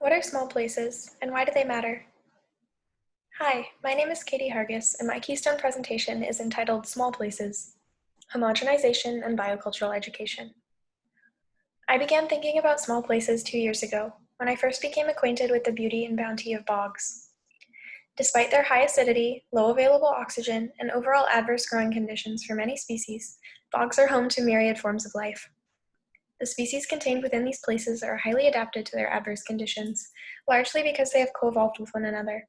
What are small places, and why do they matter? Hi, my name is Katie Hargus, and my Keystone presentation is entitled Small Places, Homogenization and Biocultural Education. I began thinking about small places 2 years ago, when I first became acquainted with the beauty and bounty of bogs. Despite their high acidity, low available oxygen, and overall adverse growing conditions for many species, bogs are home to myriad forms of life. The species contained within these places are highly adapted to their adverse conditions, largely because they have co-evolved with one another.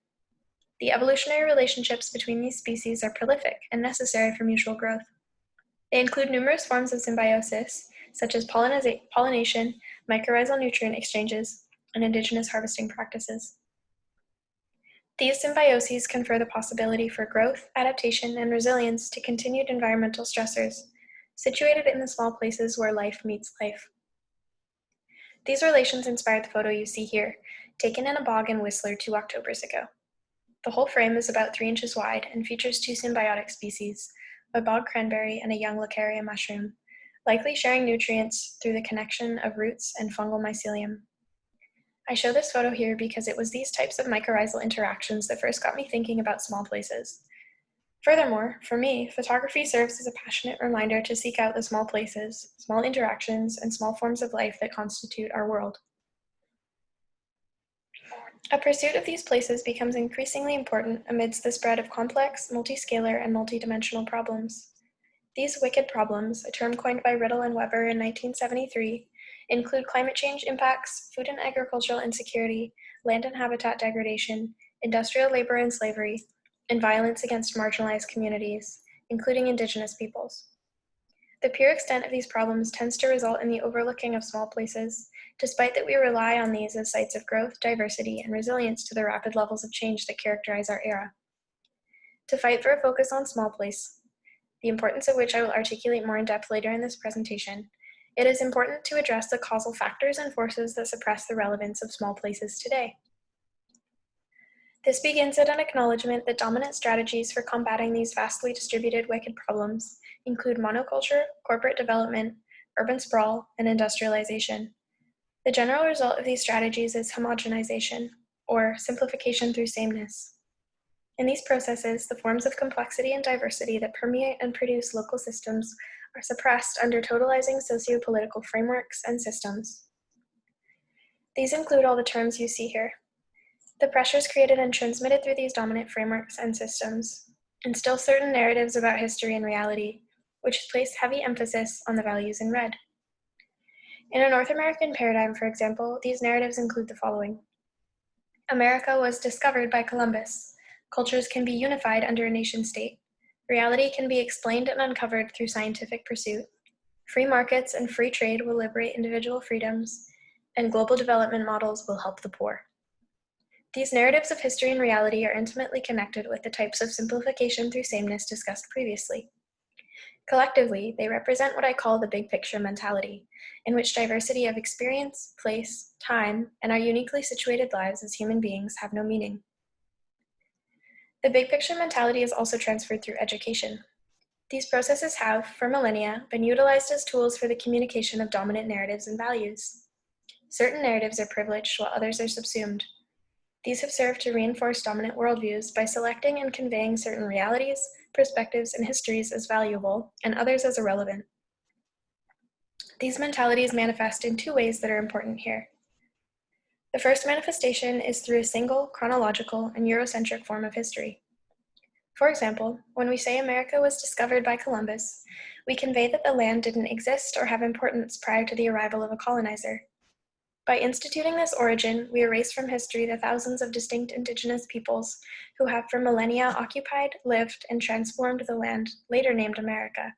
The evolutionary relationships between these species are prolific and necessary for mutual growth. They include numerous forms of symbiosis, such as pollination, mycorrhizal nutrient exchanges, and indigenous harvesting practices. These symbioses confer the possibility for growth, adaptation, and resilience to continued environmental stressors, situated in the small places where life meets life. These relations inspired the photo you see here, taken in a bog in Whistler 2 Octobers ago. The whole frame is about 3 inches wide and features 2 symbiotic species, a bog cranberry and a young Locaria mushroom, likely sharing nutrients through the connection of roots and fungal mycelium. I show this photo here because it was these types of mycorrhizal interactions that first got me thinking about small places. Furthermore, for me, photography serves as a passionate reminder to seek out the small places, small interactions, and small forms of life that constitute our world. A pursuit of these places becomes increasingly important amidst the spread of complex, multiscalar, and multidimensional problems. These wicked problems, a term coined by Riddle and Weber in 1973, include climate change impacts, food and agricultural insecurity, land and habitat degradation, industrial labor and slavery, and violence against marginalized communities, including indigenous peoples. The pure extent of these problems tends to result in the overlooking of small places, despite that we rely on these as sites of growth, diversity, and resilience to the rapid levels of change that characterize our era. To fight for a focus on small place, the importance of which I will articulate more in depth later in this presentation, it is important to address the causal factors and forces that suppress the relevance of small places today. This begins at an acknowledgement that dominant strategies for combating these vastly distributed wicked problems include monoculture, corporate development, urban sprawl, and industrialization. The general result of these strategies is homogenization, or simplification through sameness. In these processes, the forms of complexity and diversity that permeate and produce local systems are suppressed under totalizing socio-political frameworks and systems. These include all the terms you see here. The pressures created and transmitted through these dominant frameworks and systems instill certain narratives about history and reality, which place heavy emphasis on the values in red. In a North American paradigm, for example, these narratives include the following. America was discovered by Columbus. Cultures can be unified under a nation-state. Reality can be explained and uncovered through scientific pursuit. Free markets and free trade will liberate individual freedoms, and global development models will help the poor. These narratives of history and reality are intimately connected with the types of simplification through sameness discussed previously. Collectively, they represent what I call the big picture mentality, in which diversity of experience, place, time, and our uniquely situated lives as human beings have no meaning. The big picture mentality is also transferred through education. These processes have, for millennia, been utilized as tools for the communication of dominant narratives and values. Certain narratives are privileged while others are subsumed. These have served to reinforce dominant worldviews by selecting and conveying certain realities, perspectives, and histories as valuable, and others as irrelevant. These mentalities manifest in 2 ways that are important here. The first manifestation is through a single, chronological, and Eurocentric form of history. For example, when we say America was discovered by Columbus, we convey that the land didn't exist or have importance prior to the arrival of a colonizer. By instituting this origin, we erase from history the thousands of distinct indigenous peoples who have for millennia occupied, lived, and transformed the land later named America.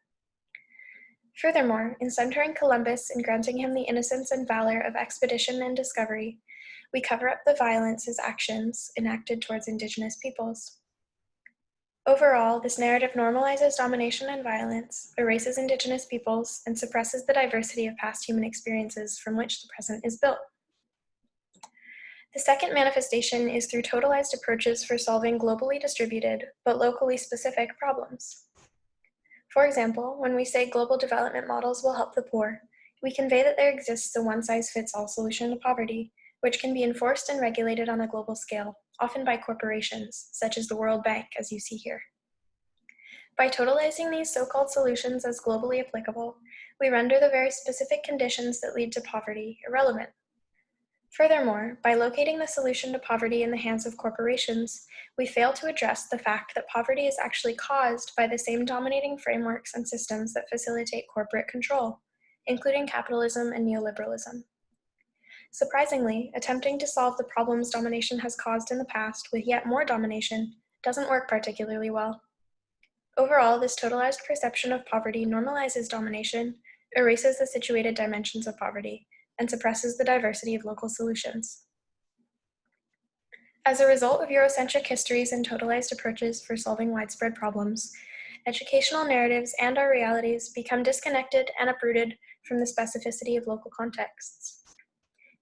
Furthermore, in centering Columbus and granting him the innocence and valor of expedition and discovery, we cover up the violence his actions enacted towards indigenous peoples. Overall, this narrative normalizes domination and violence, erases indigenous peoples, and suppresses the diversity of past human experiences from which the present is built. The second manifestation is through totalized approaches for solving globally distributed, but locally specific problems. For example, when we say global development models will help the poor, we convey that there exists a one-size-fits-all solution to poverty, which can be enforced and regulated on a global scale, often by corporations, such as the World Bank, as you see here. By totalizing these so-called solutions as globally applicable, we render the very specific conditions that lead to poverty irrelevant. Furthermore, by locating the solution to poverty in the hands of corporations, we fail to address the fact that poverty is actually caused by the same dominating frameworks and systems that facilitate corporate control, including capitalism and neoliberalism. Surprisingly, attempting to solve the problems domination has caused in the past with yet more domination doesn't work particularly well. Overall, this totalized perception of poverty normalizes domination, erases the situated dimensions of poverty, and suppresses the diversity of local solutions. As a result of Eurocentric histories and totalized approaches for solving widespread problems, educational narratives and our realities become disconnected and uprooted from the specificity of local contexts.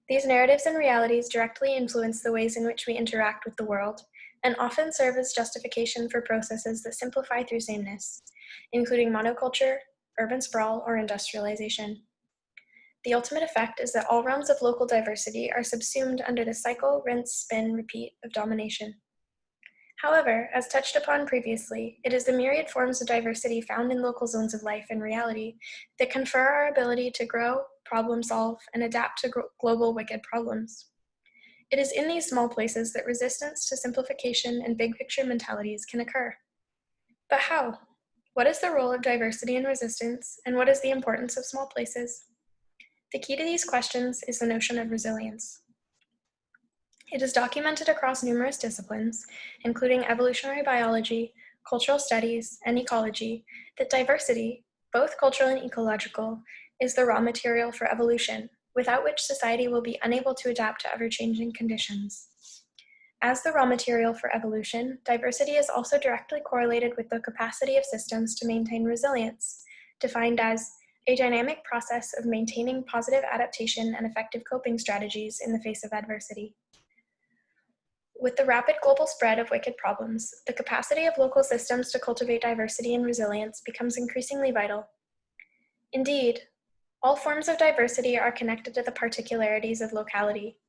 These narratives and realities directly influence the ways in which we interact with the world, and often serve as justification for processes that simplify through sameness, including monoculture, urban sprawl, or industrialization. The ultimate effect is that all realms of local diversity are subsumed under the cycle, rinse, spin, repeat of domination. However, as touched upon previously, it is the myriad forms of diversity found in local zones of life and reality that confer our ability to grow, problem solve, and adapt to global wicked problems. It is in these small places that resistance to simplification and big picture mentalities can occur. But how? What is the role of diversity in resistance, and what is the importance of small places? The key to these questions is the notion of resilience. It is documented across numerous disciplines, including evolutionary biology, cultural studies, and ecology, that diversity, both cultural and ecological, is the raw material for evolution, without which society will be unable to adapt to ever-changing conditions. As the raw material for evolution, diversity is also directly correlated with the capacity of systems to maintain resilience, defined as a dynamic process of maintaining positive adaptation and effective coping strategies in the face of adversity. With the rapid global spread of wicked problems, the capacity of local systems to cultivate diversity and resilience becomes increasingly vital. Indeed, all forms of diversity are connected to the particularities of locality.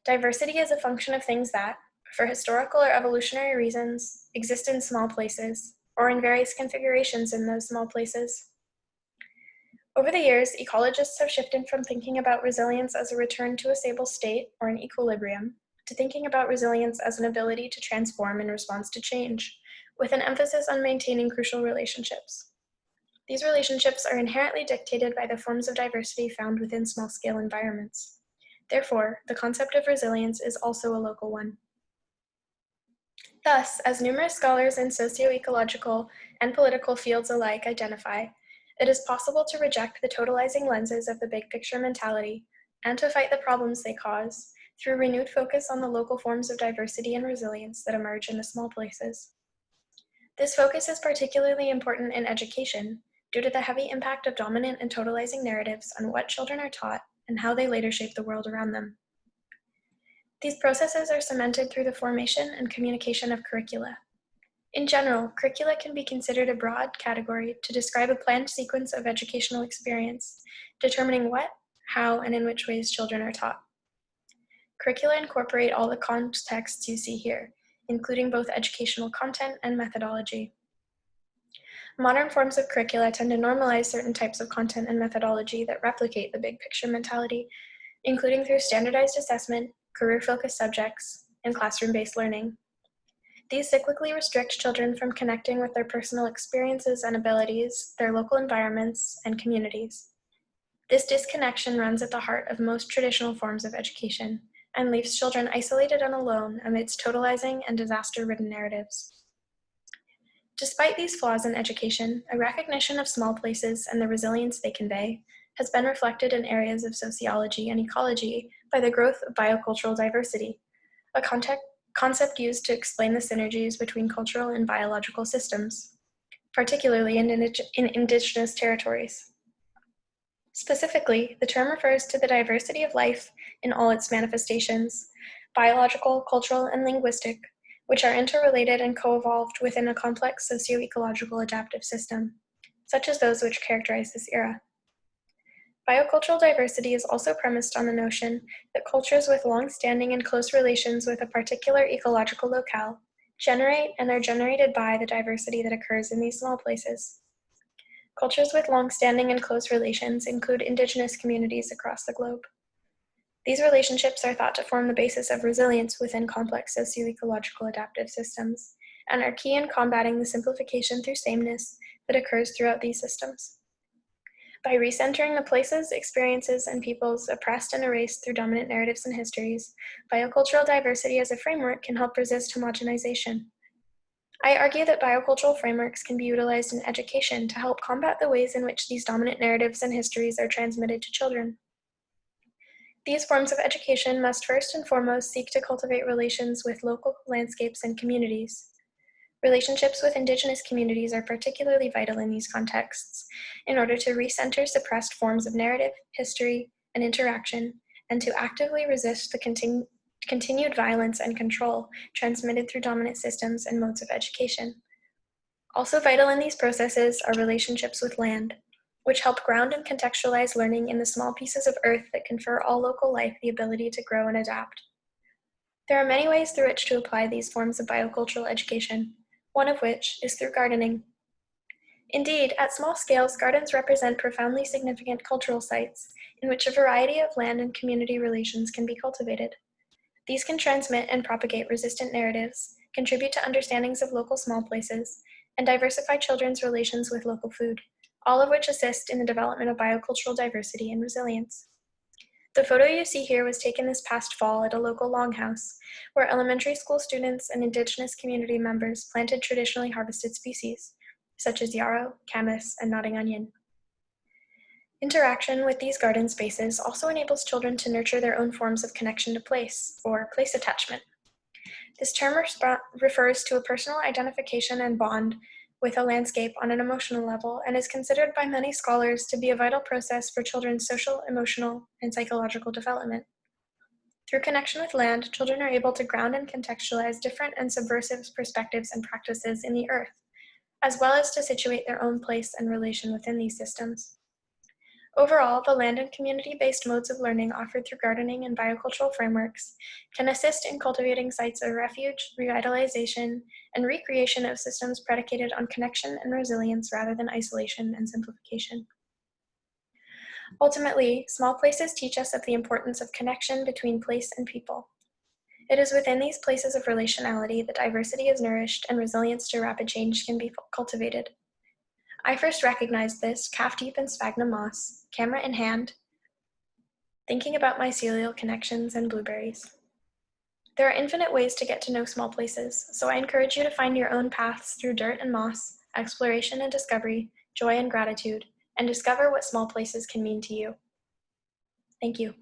Diversity is a function of things that, for historical or evolutionary reasons, exist in small places, or in various configurations in those small places. Over the years, ecologists have shifted from thinking about resilience as a return to a stable state or an equilibrium, to thinking about resilience as an ability to transform in response to change, with an emphasis on maintaining crucial relationships. These relationships are inherently dictated by the forms of diversity found within small-scale environments. Therefore, the concept of resilience is also a local one. Thus, as numerous scholars in socio-ecological and political fields alike identify, it is possible to reject the totalizing lenses of the big picture mentality and to fight the problems they cause through renewed focus on the local forms of diversity and resilience that emerge in the small places. This focus is particularly important in education due to the heavy impact of dominant and totalizing narratives on what children are taught and how they later shape the world around them. These processes are cemented through the formation and communication of curricula. In general, curricula can be considered a broad category to describe a planned sequence of educational experience, determining what, how, and in which ways children are taught. Curricula incorporate all the contexts you see here, including both educational content and methodology. Modern forms of curricula tend to normalize certain types of content and methodology that replicate the big picture mentality, including through standardized assessment, career-focused subjects, and classroom-based learning. These cyclically restrict children from connecting with their personal experiences and abilities, their local environments, and communities. This disconnection runs at the heart of most traditional forms of education and leaves children isolated and alone amidst totalizing and disaster-ridden narratives. Despite these flaws in education, a recognition of small places and the resilience they convey has been reflected in areas of sociology and ecology by the growth of biocultural diversity, a concept used to explain the synergies between cultural and biological systems, particularly in indigenous territories. Specifically, the term refers to the diversity of life in all its manifestations, biological, cultural, and linguistic, which are interrelated and co-evolved within a complex socio-ecological adaptive system, such as those which characterize this era. Biocultural diversity is also premised on the notion that cultures with long-standing and close relations with a particular ecological locale generate and are generated by the diversity that occurs in these small places. Cultures with long-standing and close relations include indigenous communities across the globe. These relationships are thought to form the basis of resilience within complex socio-ecological adaptive systems, and are key in combating the simplification through sameness that occurs throughout these systems. By recentering the places, experiences, and peoples oppressed and erased through dominant narratives and histories, biocultural diversity as a framework can help resist homogenization. I argue that biocultural frameworks can be utilized in education to help combat the ways in which these dominant narratives and histories are transmitted to children. These forms of education must first and foremost seek to cultivate relations with local landscapes and communities. Relationships with Indigenous communities are particularly vital in these contexts in order to recenter suppressed forms of narrative, history, and interaction, and to actively resist the continued violence and control transmitted through dominant systems and modes of education. Also vital in these processes are relationships with land, which help ground and contextualize learning in the small pieces of earth that confer all local life the ability to grow and adapt. There are many ways through which to apply these forms of biocultural education, one of which is through gardening. Indeed, at small scales, gardens represent profoundly significant cultural sites in which a variety of land and community relations can be cultivated. These can transmit and propagate resistant narratives, contribute to understandings of local small places, and diversify children's relations with local food, all of which assist in the development of biocultural diversity and resilience. The photo you see here was taken this past fall at a local longhouse, where elementary school students and Indigenous community members planted traditionally harvested species, such as yarrow, camas, and nodding onion. Interaction with these garden spaces also enables children to nurture their own forms of connection to place, or place attachment. This term refers to a personal identification and bond with a landscape on an emotional level, and is considered by many scholars to be a vital process for children's social, emotional, and psychological development. Through connection with land, children are able to ground and contextualize different and subversive perspectives and practices in the earth, as well as to situate their own place and relation within these systems. Overall, the land and community-based modes of learning offered through gardening and biocultural frameworks can assist in cultivating sites of refuge, revitalization, and recreation of systems predicated on connection and resilience rather than isolation and simplification. Ultimately, small places teach us of the importance of connection between place and people. It is within these places of relationality that diversity is nourished and resilience to rapid change can be cultivated. I first recognized this calf-deep in sphagnum moss, camera in hand, thinking about mycelial connections and blueberries. There are infinite ways to get to know small places, so I encourage you to find your own paths through dirt and moss, exploration and discovery, joy and gratitude, and discover what small places can mean to you. Thank you.